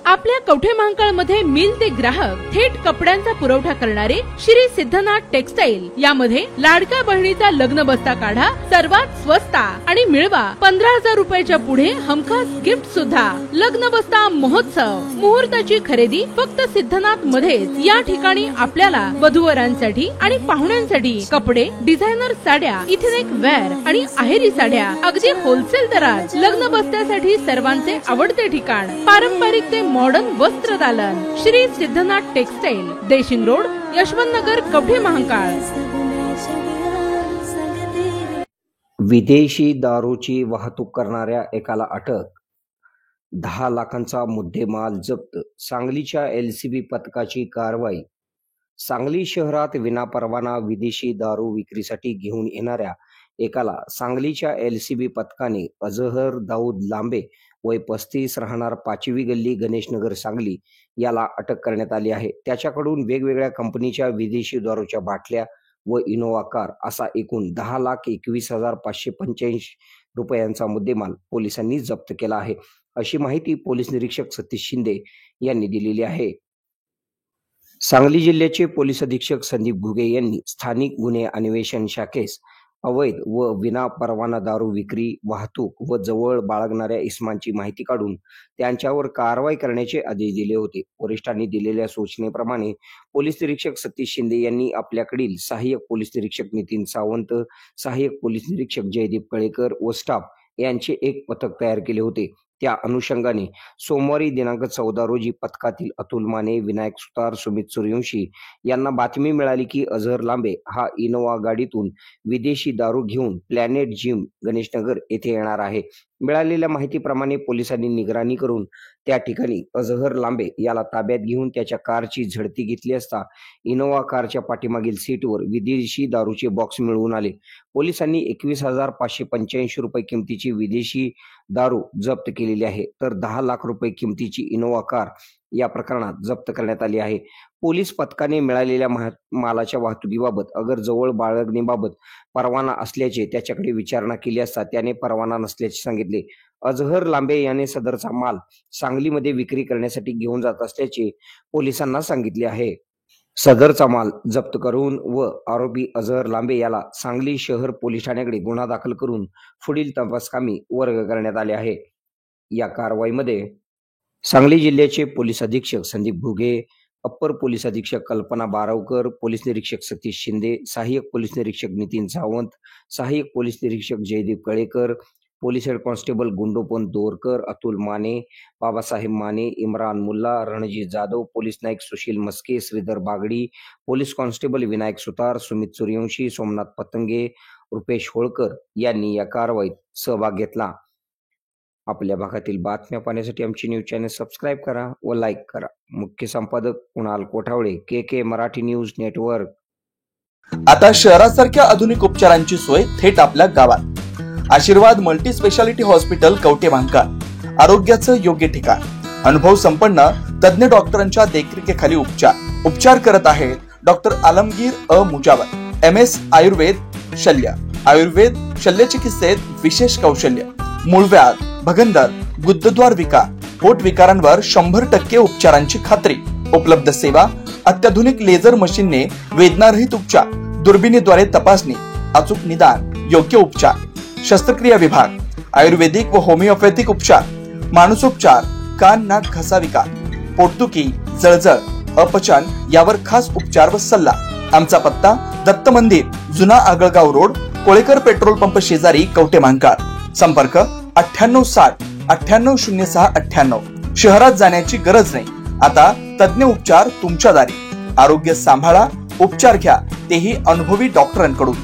आपल्या कवठे महांकाळ मध्ये मिल ते ग्राहक थेट कपड्यांचा पुरवठा करणारे श्री सिद्धनाथ टेक्सटाईल यामध्ये लाडक्या बहिणीचा लग्न बस्ता काढा, सर्वात स्वस्त आणि मिळवा 15,000 रुपयाच्या पुढे हमखास गिफ्ट सुद्धा। लग्न बस्ता महोत्सव, मुहूर्ताची खरेदी फक्त सिद्धनाथ मध्येच। या ठिकाणी आपल्याला वधूवरांसाठी आणि पाहुण्यांसाठी कपडे, डिझायनर साड्या, इथेनिक वेअर आणि आहेरी साड्या अगदी होलसेल दरात। लग्न बस्त्यासाठी सर्वांचे आवडते ठिकाण पारंपरिक ते मॉडर्न वस्त्र दालन श्री सिद्धनाथ टेक्सटाईल, देशिंग रोड, यशवंतनगर, कवठे महांकाळ। विदेशी दारूची वाहतूक करणाऱ्या एकाला अटक, 10 लाखांचा मुद्देमाल जप्त। सांगलीच्या एलसीबी पथकाची कारवाई। सांगली शहरात विनापरवाना विदेशी दारू विक्रीसाठी घेऊन येणाऱ्या एकाला सांगलीच्या एलसीबी पथकाने अजहर दाऊद लांबे वय 35 राहणार 5वी गल्ली, गणेशनगर, सांगली याला अटक करण्यात आली आहे। त्याच्याकडून वेगवेगळ्या कंपनीच्या विदेशी दारूच्या बाटल्या व इनोवा कार असा एकूण 10,21,585 रुपयांचा मुद्देमाल पोलिसांनी जप्त केला आहे, अशी माहिती पोलीस निरीक्षक सतीश शिंदे यांनी दिलेली आहे। सांगली जिल्ह्याचे पोलीस अधीक्षक संदीप घुगे यांनी स्थानिक गुन्हे अन्वेषण शाखेस अवैध व विना परवाना दारू विक्री, वाहतूक व जवळ बाळगणाऱ्या इसमांची माहिती काढून त्यांच्यावर कारवाई करण्याचे आदेश दिले होते। वरिष्ठांनी दिलेल्या सूचनेप्रमाणे पोलीस निरीक्षक सतीश शिंदे यांनी आपल्याकडील सहाय्यक पोलीस निरीक्षक नितीन सावंत, सहाय्यक पोलीस निरीक्षक जयदीप कळेकर व स्टाफ यांचे एक पथक तयार केले होते। त्या अनुषंगाने सोमवारी दिनांक 14 रोजी पथकातील अतुल माने, विनायक सुतार, सुमित सूर्यवंशी यांना बातमी मिळाली की अजहर लांबे हा इनोवा गाडीतून विदेशी दारू घेऊन प्लॅनेट जिम, गणेशनगर येथे येणार आहे। मिळालेल्या माहितीप्रमाणे पोलिसांनी निगराणी करून त्या ठिकाणी अजहर लांबे याला ताब्यात घेऊन त्याच्या कारची झडती घेतली असता इनोवा कारच्या पाठीमागील सीटवर विदेशी दारूचे बॉक्स मिळवून आले। पोलिसांनी 21,585 रुपये किमतीची विदेशी दारू जप्त केलेली आहे, तर 10 लाख रुपये किमतीची इनोवा कार या प्रकरणात जप्त करण्यात आली आहे। पोलीस पथकाने मिळालेल्या मालाच्या वाहतुकीबाबत अगर जवळ बाळगणीबाबत परवाना असल्याचे त्याच्याकडे विचारणा केली असता त्याने परवाना नसल्याचे सांगितले। अजहर लांबे याने सदरचा माल सांगलीमध्ये विक्री करण्यासाठी घेऊन जात असल्याचे पोलिसांना सांगितले आहे। सदरचा माल जप्त करून व आरोपी अजहर लांबे याला सांगली शहर पोलीस ठाण्याकडे गुन्हा दाखल करून पुढील तपासकामी वर्ग करण्यात आले आहे। या कारवाईमध्ये सांगली जिल्ह्याचे पोलीस अधीक्षक संदीप घुगे, अप्पर पोलीस अधीक्षक कल्पना बारावकर, पोलीस निरीक्षक सतीश शिंदे, सहाय्यक पोलीस निरीक्षक नितीन सावंत, सहाय्यक पोलीस निरीक्षक Jaydeep Kalekar, police head constable Gundopant Dorkar, Atul Mane, Babasaheb Mane, Imran Mulla, Ranjit Jadhav, police Naik Sushil Maske, Shridhar Bagdi, police constable Vinayak Sutar, Sumit Suryavanshi, Somnath Patange, Rupesh Holkar यांनी या कारवाईत सहभाग घेतला। आपल्या भागातील बातम्या पाहण्यासाठी आमची न्यूज चॅनल सबस्क्राईब करा व लाईक करा। मुख्य संपादक कुणाल कोठावळे, के मराठी न्यूज नेटवर्क। आता शहरासारख्या आधुनिक उपचारांची सोय थेट आपल्या गावात। आशीर्वाद multi speciality hospital, Kavathe Mahankal, आरोग्याचं योग्य ठिकाण। अनुभव संपन्न तज्ञ डॉक्टरांच्या देखरेखीखाली उपचार करत आहेत डॉक्टर आलमगीर मुजावर, MS आयुर्वेद शल्य। आयुर्वेद शल्य चिकित्सेत विशेष कौशल्य। मूळव्याध, भगंदर, गुदद्वार विकार, पोट विकारांवर 100% उपचारांची खात्री। उपलब्ध सेवा, अत्याधुनिक लेझर मशीनने वेदनारहित उपचार, दुर्बिणीद्वारे तपासणी, अचूक निदान, योग्य उपचार। शस्त्रक्रिया विभाग, आयुर्वेदिक व होमिओपॅथिक उपचार, मानसोपचार, कान, नाक, घसा विकार, पोटदुखी, जळजळ, अपचन यावर खास उपचार व सल्ला। आमचा पत्ता दत्त मंदिर, जुना Agalgaon road, Kolekar petrol pump शेजारी, कवठे महांकाळ। संपर्क 9860 शहरात जाण्याची गरज नाही, आता तज्ञ उपचार तुमच्या दारी। आरोग्य सांभाळा, उपचार घ्या, तेही अनुभवी डॉक्टरांकडून।